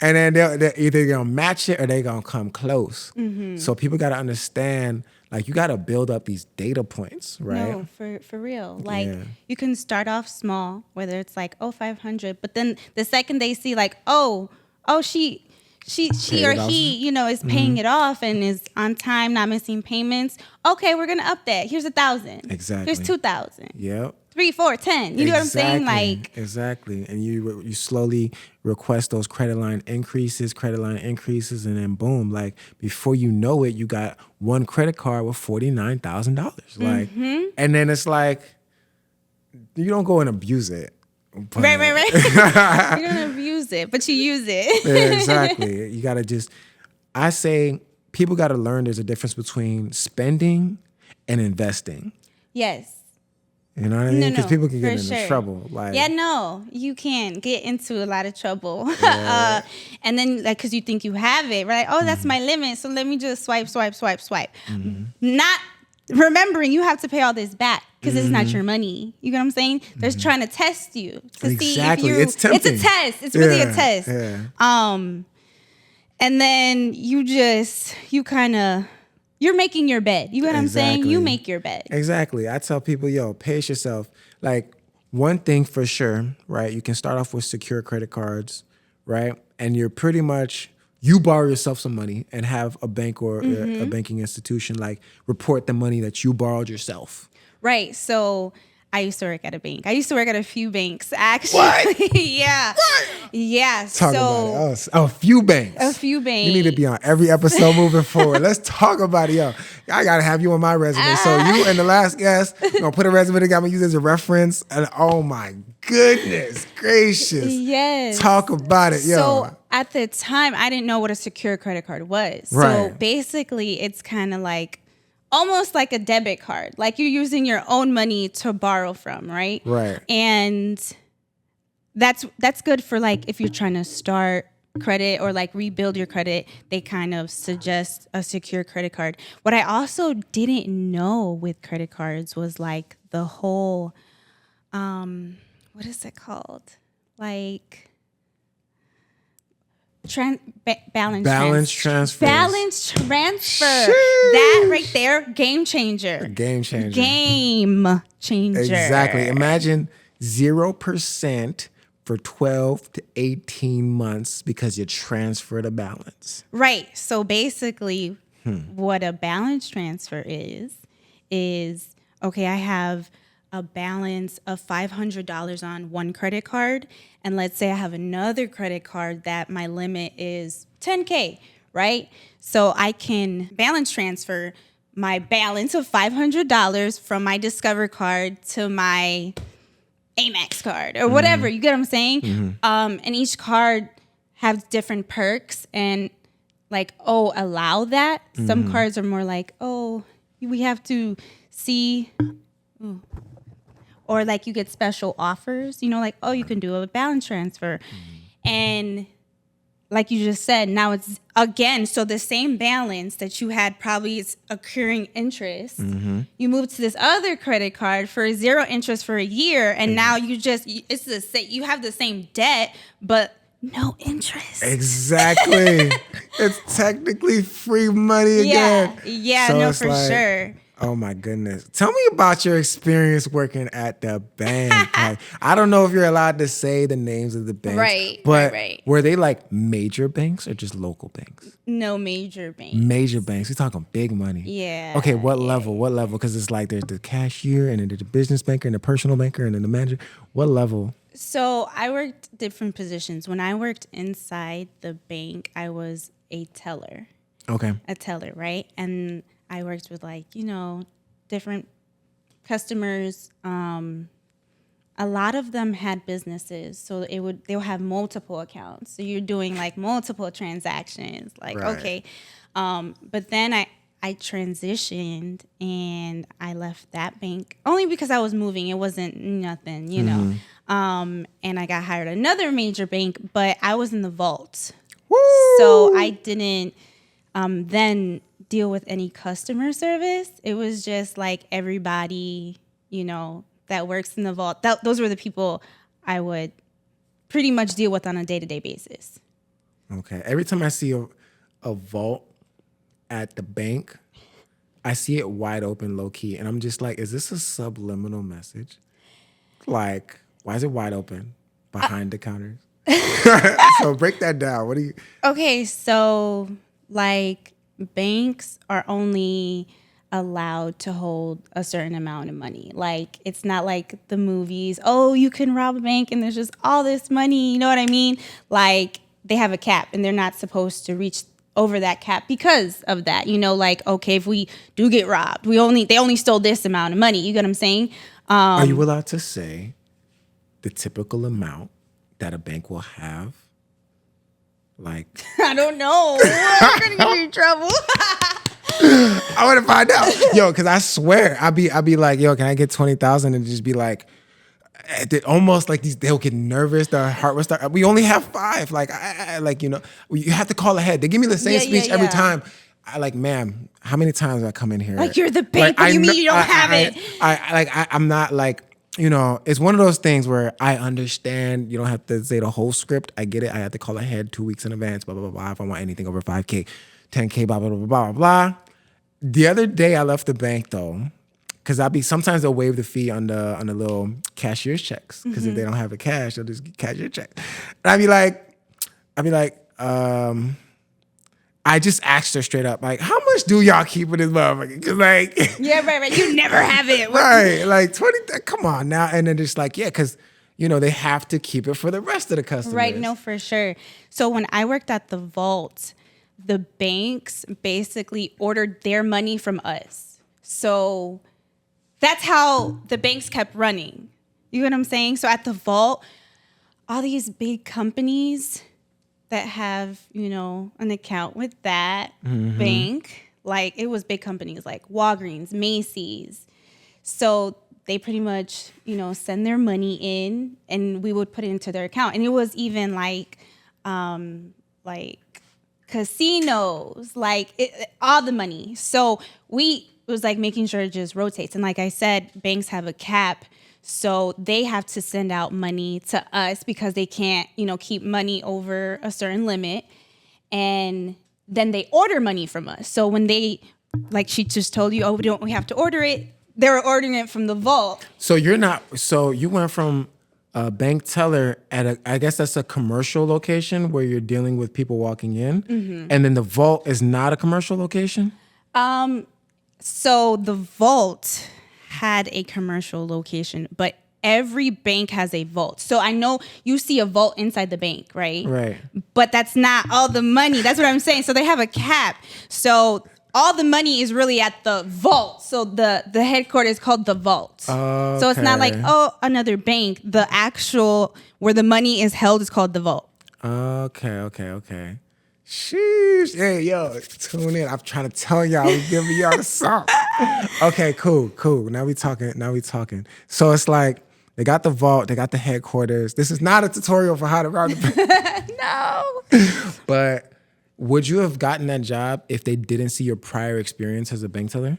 And then they're either gonna match it or they gonna come close. So people gotta understand, like, you gotta build up these data points, right? No, for real. Like, you can start off small, whether it's like, oh, 500, but then the second they see, like, oh, she or he, you know, is paying it off and is on time, not missing payments. Okay, we're gonna up that. Here's 1,000. Exactly. Here's 2,000. Yep. 3, 4, 10. You know what I'm saying? Like exactly. And you slowly request those credit line increases, and then boom, like before you know it, you got one credit card with $49,000. Like, and then it's like you don't go and abuse it. Right. You don't abuse it, but you use it. Yeah, exactly. You gotta I say people gotta learn there's a difference between spending and investing. Yes. You know what I mean? Because people can get into sure. trouble. Like, yeah, no, you can get into a lot of trouble. Yeah. And then, like, because you think you have it, right? Oh, that's my limit. So let me just swipe. Not remembering you have to pay all this back because it's not your money. You know what I'm saying? They're trying to test you to see if you. It's tempting. It's a test. It's really a test. Yeah. And then you're making your bed. You know what I'm saying? You make your bed. Exactly. I tell people, pace yourself. Like, one thing for sure, right? You can start off with secure credit cards, right? And you're pretty much, you borrow yourself some money and have a bank or a banking institution, like, report the money that you borrowed yourself. Right. So I used to work at a bank. I used to work at a few banks, actually. What? Yeah. What? Yeah. Talk about it. A few banks. A few banks. You need to be on every episode moving forward. Let's talk about it, I got to have you on my resume. So you and the last guest, I'm going to put a resume together. I'm going to use it as a reference. And oh my goodness gracious. Yes. Talk about it, So at the time, I didn't know what a secure credit card was. Right. So basically, it's kind of like, almost like a debit card. Like you're using your own money to borrow from, right? Right. And that's good for like if you're trying to start credit or like rebuild your credit, they kind of suggest a secure credit card. What I also didn't know with credit cards was like the whole, what is it called? Like balance transfer. Balance transfer. Sheesh. That right there, game changer. Game changer. Game changer. Exactly. Imagine 0% for 12 to 18 months because you transferred a balance. Right. So basically, what a balance transfer is okay, I have a balance of $500 on one credit card. And let's say I have another credit card that my limit is $10K, right? So I can balance transfer my balance of $500 from my Discover card to my Amex card or whatever. You get what I'm saying? And each card has different perks and like, allow that. Some cards are more like, we have to see... Or like you get special offers, like, you can do a balance transfer. And like you just said, now it's again, so the same balance that you had probably is accruing interest. You move to this other credit card for 0 interest for a year. And now you have the same debt, but no interest. Exactly. It's technically free money again. Yeah, so for sure. Oh my goodness. Tell me about your experience working at the bank. Like, I don't know if you're allowed to say the names of the banks. Right. But right. Were they like major banks or just local banks? No, major banks. Major banks. We're talking big money. Yeah. Okay, what level? What level? Because it's like there's the cashier and then there's the business banker and the personal banker and then the manager. What level? So I worked different positions. When I worked inside the bank, I was a teller. Okay. A teller, right? And I worked with different customers. A lot of them had businesses, so they'll have multiple accounts. So you're doing like multiple transactions, like right. Okay. But then I transitioned and I left that bank only because I was moving. It wasn't nothing, you know. And I got hired at another major bank, but I was in the vault, so I didn't then deal with any customer service. It was just like everybody, that works in the vault. Those were the people I would pretty much deal with on a day-to-day basis. Okay. Every time I see a vault at the bank, I see it wide open, low key, and I'm just like, is this a subliminal message? Like, why is it wide open behind the counters? So break that down. What do you? Okay, so like banks are only allowed to hold a certain amount of money. Like, it's not like the movies, oh, you can rob a bank and there's just all this money. You know what I mean? Like, they have a cap and they're not supposed to reach over that cap because of that. You know, like, okay, if we do get robbed, they only stole this amount of money. You get what I'm saying? Are you allowed to say the typical amount that a bank will have? Like, I don't know. I'm gonna get you in trouble. I want to find out, yo, because I swear I'll be like, yo, can I get 20,000? And just be like, almost like they'll get nervous, their heart will start. We only have 5, like, like, you know, you have to call ahead. They give me the same speech every time. I like, ma'am, how many times do I come in here? Like, you're the bank, like, you mean you don't have it? I'm not like, you know, it's one of those things where I understand you don't have to say the whole script. I get it. I have to call ahead 2 weeks in advance, blah, blah, blah, blah. If I want anything over 5K, 10K, blah, blah, blah, blah, blah, blah. The other day I left the bank though, because sometimes they'll waive the fee on the little cashier's checks. Because if they don't have the cash, they'll just cash your check. And I'd be like, I just asked her straight up, like, how much do y'all keep with this motherfucker? Because like, yeah, right. You never have it. Right, like 20, come on now. And then just like, yeah, because, you know, they have to keep it for the rest of the customers. Right, no, for sure. So when I worked at the vault, the banks basically ordered their money from us. So that's how the banks kept running. You know what I'm saying? So at the vault, all these big companies that have, you know, an account with that bank, like it was big companies like Walgreens, Macy's. So they pretty much, you know, send their money in and we would put it into their account. And it was even like casinos, all the money. So it was like making sure it just rotates. And like I said, banks have a cap. So they have to send out money to us because they can't, you know, keep money over a certain limit. And then they order money from us. So when they, like she just told you, we have to order it. They were ordering it from the vault. So you went from a bank teller at I guess that's a commercial location where you're dealing with people walking in. Mm-hmm. And then the vault is not a commercial location? So the vault had a commercial location, but every bank has a vault. So I know you see a vault inside the bank, right? Right. But that's not all the money. That's what I'm saying. So they have a cap. So all the money is really at the vault. So the headquarters is called the vault. Okay. So it's not like, another bank. The actual, where the money is held is called the vault. Okay. Sheesh. Hey, yo, tune in. I'm trying to tell y'all, we giving y'all the song. Okay, cool. Now we talking. So it's like, they got the vault, they got the headquarters. This is not a tutorial for how to rob the bank. No. But would you have gotten that job if they didn't see your prior experience as a bank teller?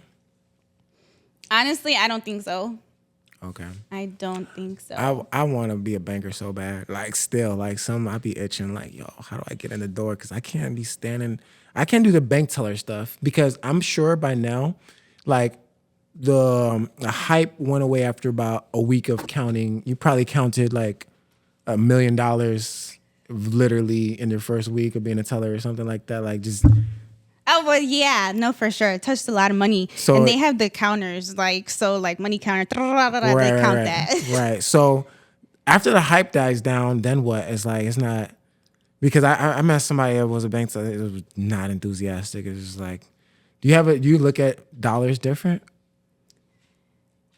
Honestly, I don't think so. Okay. I don't think so. I want to be a banker so bad. Like still, like I'd be itching like, yo, how do I get in the door? Because I can't be standing. I can't do the bank teller stuff because I'm sure by now, like the hype went away after about a week of counting. You probably counted like $1 million literally in your first week of being a teller or something like that. Like just... Oh, well, yeah, no, for sure. It touched a lot of money. So, and they have the counters, like money counter, they count that. Right. So after the hype dies down, then what? It's like, it's not, because I met somebody that was a bank teller, it was not enthusiastic. It was just like, do you look at dollars different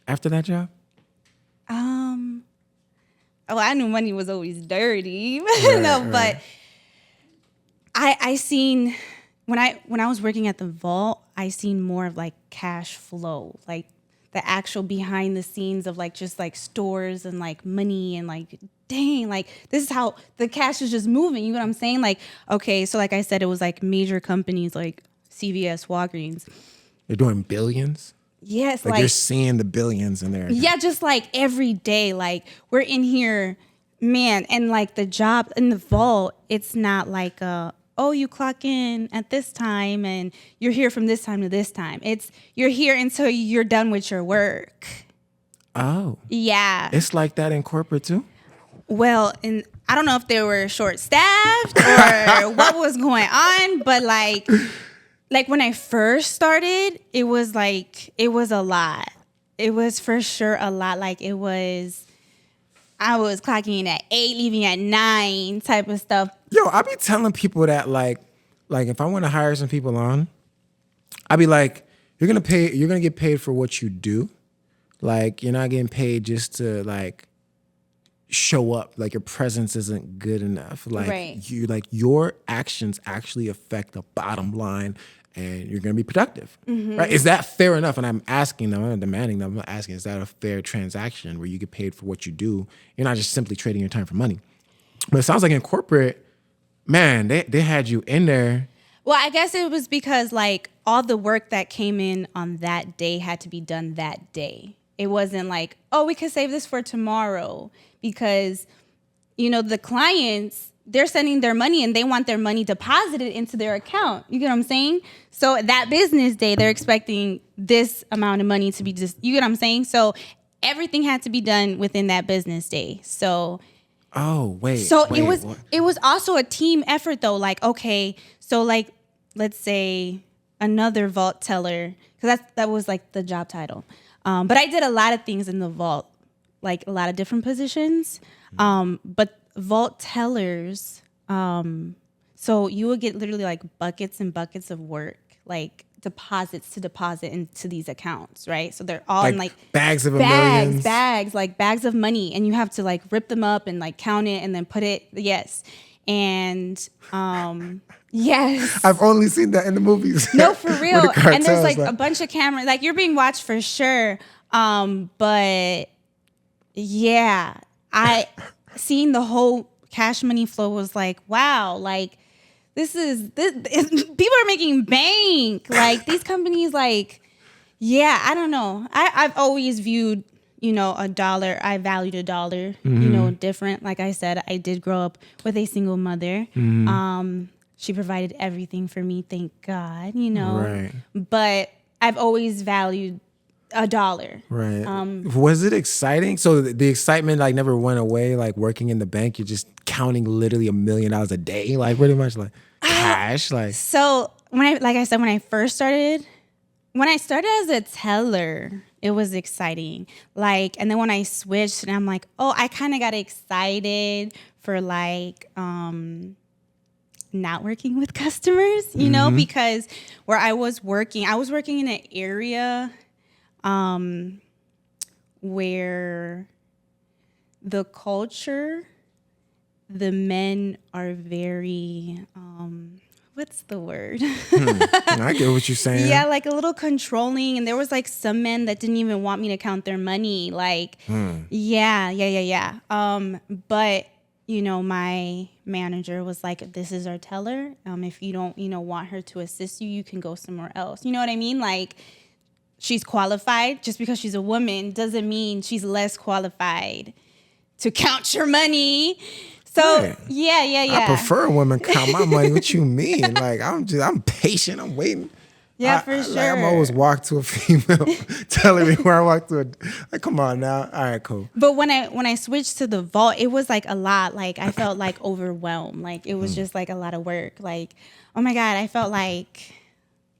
after that job? Oh, I knew money was always dirty. But I seen... When I was working at the vault, I seen more of like cash flow, like the actual behind the scenes of like just like stores and like money and like, dang, like this is how the cash is just moving. You know what I'm saying? Like, okay, so like I said, it was like major companies like CVS, Walgreens. They're doing billions? Yes. Like you're seeing the billions in there. Yeah, just like every day, like we're in here, man, and like the job in the vault, it's not like you clock in at this time and you're here from this time to this time. It's you're here until you're done with your work. Oh. Yeah. It's like that in corporate too? Well, and I don't know if they were short-staffed or what was going on, but like like when I first started, it was a lot. It was for sure a lot. Like I was clocking in at 8, leaving at 9 type of stuff. Yo, I be telling people that like if I want to hire some people on, I be like, you're gonna get paid for what you do. Like you're not getting paid just to like show up. Like your presence isn't good enough. Like your actions actually affect the bottom line. And you're going to be productive, right? Is that fair enough? And I'm asking them, I'm not demanding them. I'm not asking, is that a fair transaction where you get paid for what you do? You're not just simply trading your time for money. But it sounds like in corporate, man, they had you in there. Well, I guess it was because like all the work that came in on that day had to be done that day. It wasn't like, oh, we could save this for tomorrow because, the clients, they're sending their money and they want their money deposited into their account. You get what I'm saying? So that business day, they're expecting this amount of money to be just, you get what I'm saying? So everything had to be done within that business day. So, it was also a team effort though. Like, okay, so like, let's say another vault teller, because that was like the job title. But I did a lot of things in the vault, like a lot of different positions. But vault tellers, so you would get literally like buckets and buckets of work, like deposits to deposit into these accounts, right? So they're all in like bags of millions. Like bags of money, and you have to like rip them up and like count it and then put it. Yes, and yes, I've only seen that in the movies. No, for real. And there's like a bunch of cameras, like you're being watched for sure. But yeah, seeing the whole cash money flow was like, wow, like this people are making bank. Like these companies, like, yeah, I don't know. I've always viewed, a dollar, I valued a dollar, different. Like I said, I did grow up with a single mother. She provided everything for me, thank God, Right. But I've always valued a dollar. Right. Was it exciting? So the excitement like never went away, like working in the bank, you're just counting literally $1 million a day, like pretty much like cash. Like so when I first started, when I started as a teller, it was exciting. Like, and then when I switched and I'm like, oh, I kind of got excited for like not working with customers, because where I was working in an area where the culture, the men are very, what's the word? I get what you're saying. Yeah, like a little controlling. And there was like some men that didn't even want me to count their money. Like, yeah. But, my manager was like, this is our teller. If you don't, want her to assist you, you can go somewhere else. You know what I mean? Like, she's qualified. Just because she's a woman doesn't mean she's less qualified to count your money. So yeah. I prefer women count my money. What you mean? Like I'm patient. I'm waiting. Yeah, for sure. Like, I'm always walk to a female telling me where I walk to like, come on now. All right, cool. But when I switched to the vault, it was like a lot. Like I felt like overwhelmed. Like it was just like a lot of work. Like, oh my God, I felt like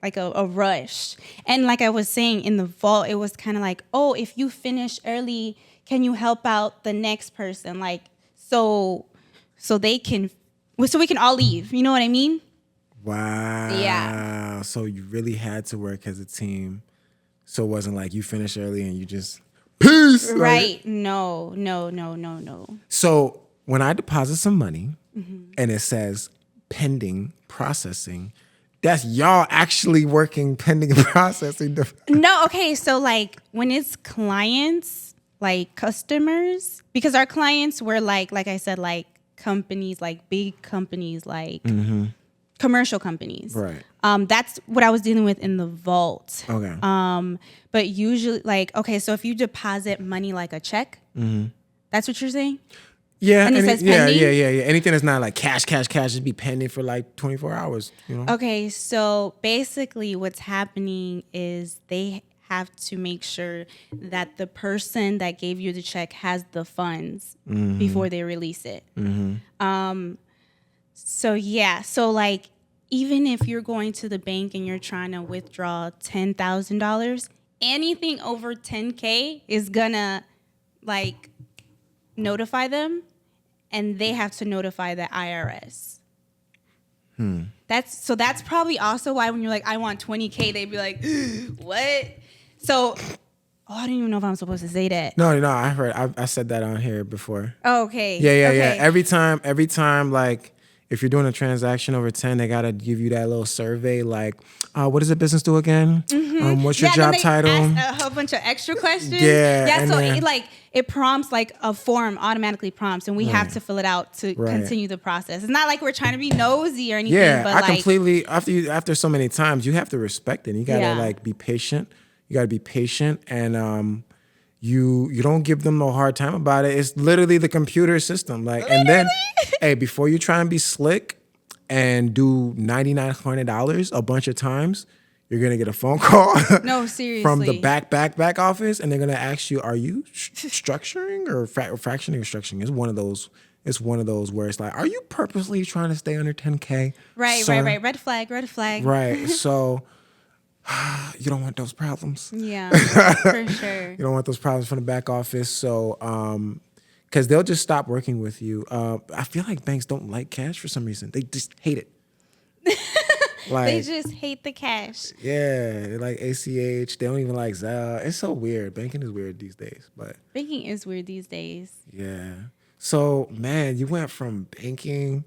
a rush. And like I was saying in the vault, it was kind of like, oh, if you finish early, can you help out the next person? Like, so we can all leave. You know what I mean? Wow. Yeah. So you really had to work as a team. So it wasn't like you finished early and you just peace. Right. Like, No. So when I deposit some money and it says pending processing, that's y'all actually working pending processing. No, okay. So like when it's clients, like customers, because our clients were like I said, like companies, like big companies, like commercial companies. Right. That's what I was dealing with in the vault. Okay. But usually like, okay, so if you deposit money like a check, that's what you're saying? Yeah, and it says pending? Yeah. Anything that's not like cash, just be pending for like 24 hours. Okay, so basically what's happening is they have to make sure that the person that gave you the check has the funds before they release it. So like even if you're going to the bank and you're trying to withdraw $10,000, anything over 10K is gonna like notify them, and they have to notify the IRS. That's probably also why when you're like, I want 20K, they'd be like, what? So, I don't even know if I'm supposed to say that. No, I heard. I said that on here before. Oh, okay. Yeah. Every time, like, if you're doing a transaction over 10, they gotta give you that little survey, like, what does the business do again? Mm-hmm. What's your job title? Ask a whole bunch of extra questions. Yeah. So it prompts, like a form automatically prompts, and we have to fill it out to continue the process. It's not like we're trying to be nosy or anything. Yeah, but completely. After so many times, you have to respect it. You gotta like be patient. You gotta be patient, and you don't give them no hard time about it. It's literally the computer system. Like, and then, hey, before you try and be slick and do $9,900 a bunch of times, you're gonna get a phone call. No, seriously. From the back office, and they're gonna ask you, "Are you structuring or fractioning or structuring?" It's one of those. It's one of those where it's like, "Are you purposely trying to stay under 10K?" Right. Red flag. Right. So you don't want those problems. Yeah, for sure. You don't want those problems from the back office. So, because they'll just stop working with you. I feel like banks don't like cash for some reason. They just hate it. Like, they just hate the cash. Yeah, they like ACH. They don't even like Zelle. It's so weird. Banking is weird these days. But banking is weird these days. Yeah. So, man, you went from banking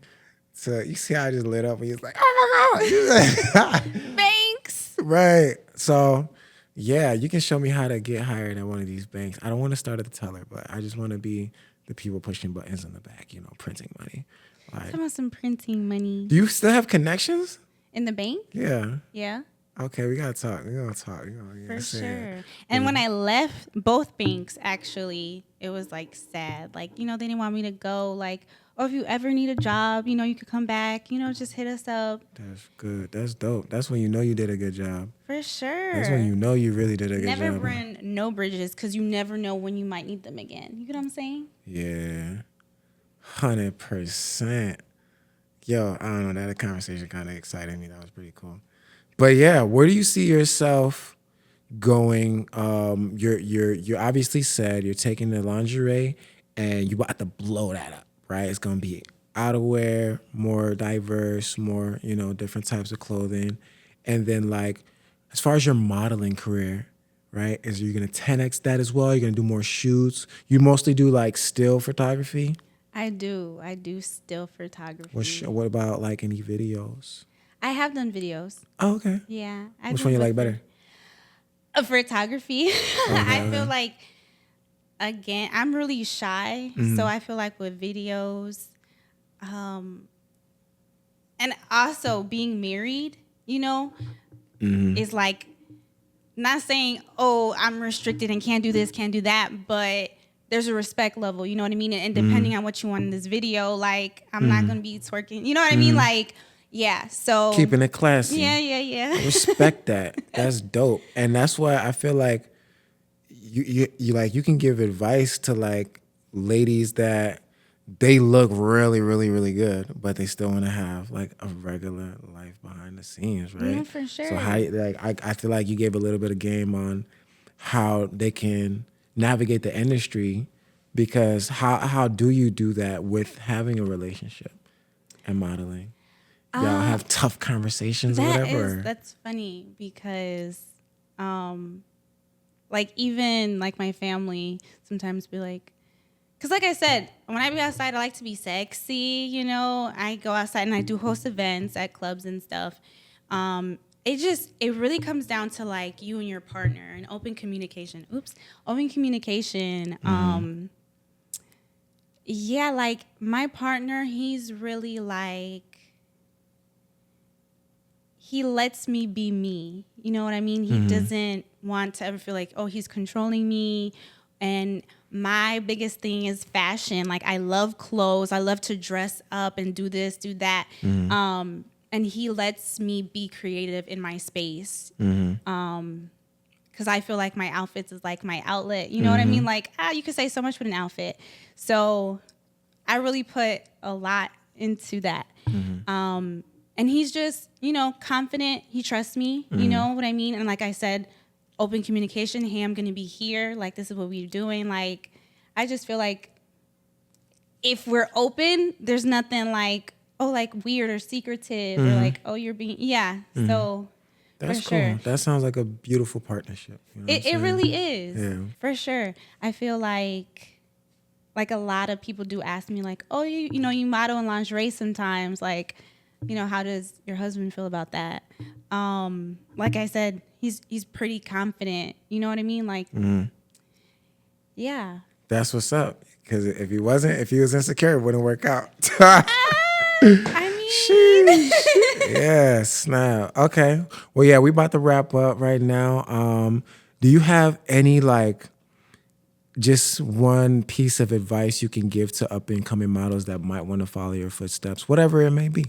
to, you see how I just lit up when you was like, oh my God. Banks. Right. So, yeah, you can show me how to get hired at one of these banks. I don't want to start at the teller, but I just want to be the people pushing buttons in the back, printing money. Like, talking about some printing money. Do you still have connections? In the bank? Yeah. Yeah. Okay, we gotta talk. We're gonna talk. For sure. And when I left both banks, actually, it was like sad. Like, they didn't want me to go. Like, if you ever need a job, you could come back. Just hit us up. That's good. That's dope. That's when you did a good job. For sure. That's when you really did a good job. Never burn no bridges, because you never know when you might need them again. You get what I'm saying? Yeah. 100%. Yo, I don't know. That conversation kind of excited me. That was pretty cool. But yeah, where do you see yourself going? You're obviously said you're taking the lingerie and you about to blow that up, right? It's gonna be outerwear, more diverse, more different types of clothing, and then like as far as your modeling career, right? Is you gonna 10x that as well? You're gonna do more shoots. You mostly do like still photography. I do still photography. What about like any videos? I have done videos. Oh, okay. Yeah. Which one you like better? Photography. I feel like, again, I'm really shy. Mm-hmm. So I feel like with videos, and also being married, mm-hmm. is like, not saying, I'm restricted and can't do this, can't do that, but there's a respect level, you know what I mean? And depending on what you want in this video, like, I'm not going to be twerking, you know what I mean? Like, yeah, so. Keeping it classy. Yeah. Respect that. That's dope. And that's why I feel like you can give advice to like ladies that they look really, really, really good, but they still want to have like a regular life behind the scenes, right? Yeah, for sure. So I feel like you gave a little bit of game on how they can navigate the industry, because how do you do that with having a relationship and modeling? Y'all have tough conversations or whatever? That's funny because like even like my family sometimes be like, because like I said, when I be outside, I like to be sexy, I go outside and I do host events at clubs and stuff. It really comes down to like you and your partner and open communication. Open communication. Mm-hmm. Yeah, like my partner, he's really like, he lets me be me. You know what I mean? He mm-hmm. doesn't want to ever feel like, he's controlling me. And my biggest thing is fashion. Like I love clothes. I love to dress up and do this, do that. Mm-hmm. And he lets me be creative in my space. Mm-hmm. Because I feel like my outfits is like my outlet. You know mm-hmm. what I mean? Like, you could say so much with an outfit. So I really put a lot into that. Mm-hmm. And he's just, confident. He trusts me. You know what I mean? And like I said, open communication. Hey, I'm going to be here. Like, this is what we're doing. Like, I just feel like if we're open, there's nothing like, weird or secretive or like, you're being, So that's for cool. sure. That sounds like a beautiful partnership. You know It really is. Yeah. For sure. I feel like a lot of people do ask me like, oh, you model in lingerie sometimes. Like, how does your husband feel about that? Like I said, he's pretty confident. You know what I mean? Like, yeah. That's what's up. Because if he was insecure, it wouldn't work out. Yeah, snap. Okay. Well, yeah, we about to wrap up right now. Do you have any just one piece of advice you can give to up and coming models that might want to follow your footsteps, whatever it may be,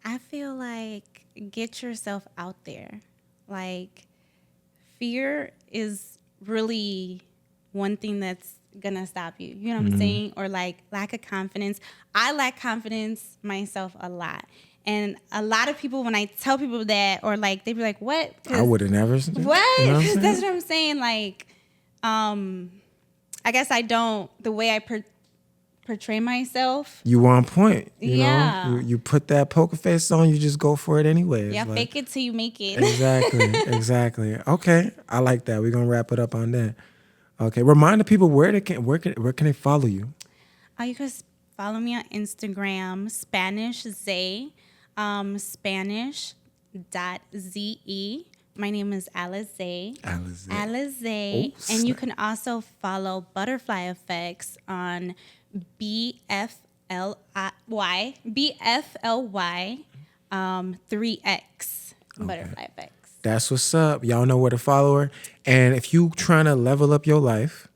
I feel like get yourself out there. Like, fear is really one thing that's gonna stop you. You know what I'm saying? Or like lack of confidence. I lack confidence myself a lot. And a lot of people, when I tell people that, or like, they be like, what? I would have never. What? Because that's what I'm saying. Like, I guess I don't, the way I portray myself. You on point. You Yeah. know, you put that poker face on, you just go for it anyways. Yeah, fake it till you make it. Exactly. Okay, I like that. We're gonna wrap it up on that. Okay, remind the people where can they follow you? You can follow me on Instagram, Spanish Zay, Spanish.ze. My name is Alize. Alize. And you can also follow BFly3x on BFly 3x. BFly3x. That's what's up. Y'all know where to follow her. And if you trying to level up your life,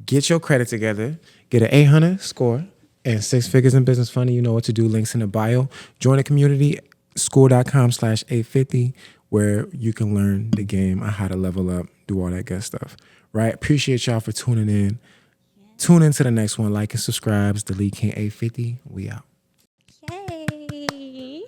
get your credit together, get an 800 score, and 6 figures in business funding. You know what to do. Links in the bio. Join the community, school.com/850, where you can learn the game on how to level up, do all that good stuff. Right? Appreciate y'all for tuning in. Yeah. Tune in to the next one. Like and subscribe. It's Deletekings 850. We out. Yay.